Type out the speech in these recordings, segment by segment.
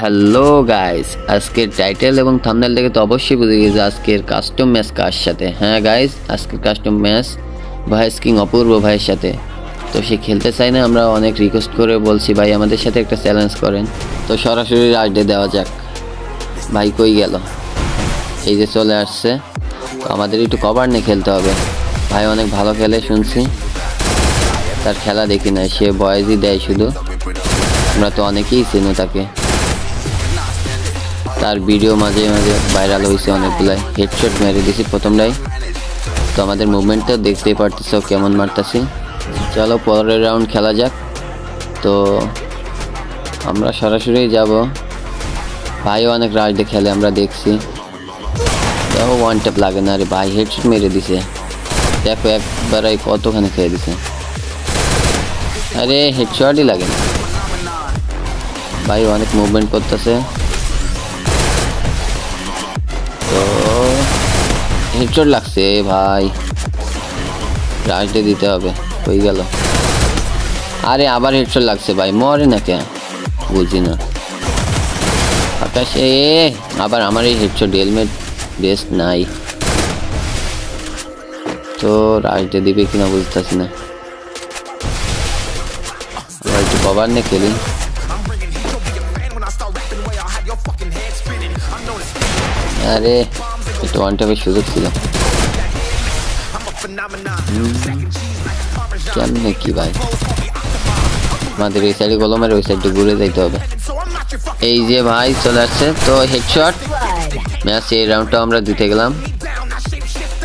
Hello guys, আজকের title এবং thumbnail দেখে তো অবশ্যই বুঝে গেছে আজকের কাস্টম ম্যাচ কার সাথে। হ্যাঁ গাইস, আজকের কাস্টম ম্যাচ ভয়েস কিং অপূর্ব ভাইয়ের সাথে। তো সে খেলতে চায় না, আমরা অনেক রিকোয়েস্ট করে বলছি ভাই আমাদের সাথে একটা চ্যালেঞ্জ করেন। তো সরাসরি রাইডে দেওয়া যাক। ভাই কই গেল? এই যে চলে আসছে। তো আমাদের একটু কভার নিয়ে খেলতে হবে। ভাই অনেক ভালো খেলে শুনছি, তার খেলা দেখি না, সে বয়েজই দেয় শুধু। আমরা তো অনেকেই চিনি তাকে, তার ভিডিও মাঝে মাঝে ভাইরাল হয়েছে অনেকগুলাই। হেডশট মেরে দিছি প্রথমটাই। তো আমাদের মুভমেন্টটা দেখতেই পারতেছ কেমন মারতেছি। চলো পরের রাউন্ড খেলা যাক। তো আমরা সরাসরি যাব। ভাইও অনেক রাইডে খেলে, আমরা দেখছি। দেখো ওয়ান ট্যাপ লাগে না রে ভাই, হেডশট মেরে দিছে। দেখো একবারে কতখানি খেয়ে দিছে। আরে হেডশটই লাগে না ভাই, অনেক মুভমেন্ট করতেছে। তো হেডশট লাগছে ভাই, রাইডে দিতে হবে। হয়ে গেল। আরে আবার হেডশট লাগছে ভাই, মরে না কে বুঝি না। আকাশে আবার আমার এই হেডশট, হেলমেট বেস্ট নাই। তো রাইডে দিবে কিনা বুঝতেছি না। আবার একটু কভার নিয়ে খেলি। আরে একটু ওয়ান ট্যাপের সুযোগ ছিল। কেমনে কি ভাই, আমাদের এই সাইডে গোলমের ওই সাইডে ঘুরে যাইতে হবে। এই যে ভাই চলে আসছে। তো হেডশট ম্যাচ এই রাউন্ডটা আমরা দিতে গেলাম।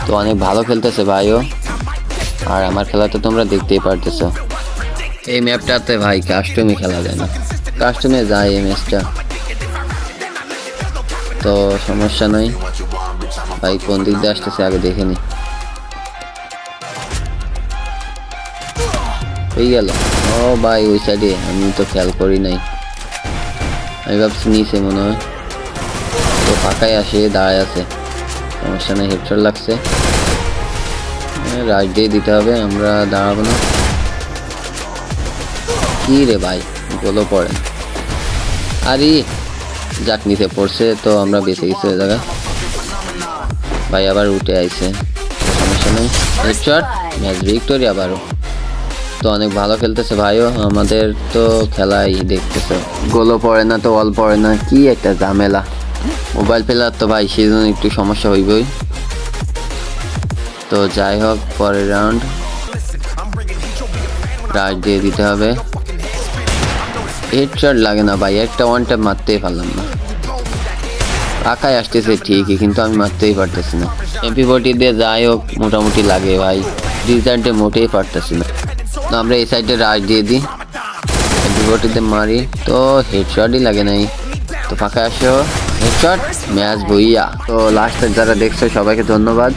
তো অনেক ভালো খেলতেছে ভাইও, আর আমার খেলা তো তোমরা দেখতেই পারতেছো। এই ম্যাপটাতে ভাই কাস্টমে খেলা যায় না, কাস্টমে যায় এই ম্যাচটা। তো সমস্যা নাই ভাই, কোন দিক দিয়ে আসতেছে আগে দেখে নি। হয়ে গেল। ও ভাই ওই সাইডে, আমি তো খেয়াল করি নাই, আমি ভাবছি নিচে মনে হয়। তো ফাঁকায় আসে দাঁড়ায় আছে, সমস্যা নেই। হেডশট লাগছে, রাইট দিয়ে দিতে হবে, আমরা দাঁড়াবো না। কি রে ভাই, গোলও পড়ে। আরে যাক নিচে পড়ছে, তো আমরা বেঁচে গেছি ওই জায়গায়। ভাই আবার উঠে আইছে, সমস্যা নেই। হেডশট, ম্যাচ ভিক্টোরি আবারও। তো অনেক ভালো খেলতেছে ভাইও, আমাদের তো খেলাই দেখতেছে। গোলও পড়ে না, তো অল পড়ে না, কি একটা ঝামেলা। মোবাইল প্লেয়ার তো ভাই, সেই জন্য একটু সমস্যা হইবই। তো যাই হোক, পরের রাউন্ড রাইট দিয়ে দিতে হবে। হেডশট লাগে না ভাই, একটা ওয়ান ট্যাপ মারতেই পারলাম না। আঁকায় আসতেছে ঠিকই, কিন্তু আমি মারতেই পারতেছি না। MP40 দিয়ে যাই হোক মোটামুটি লাগে ভাই, রিজাল্টে মোটেই পারতেছি না। তো আমরা এই সাইডে রাইট দিয়ে দিই, MP40 দিয়ে মারি, তো হেডশটই লাগে নাই। তো ফাঁকা আসো, হেডশট, ম্যাচ ভুইয়া। তো লাস্টে যারা দেখছো সবাইকে ধন্যবাদ।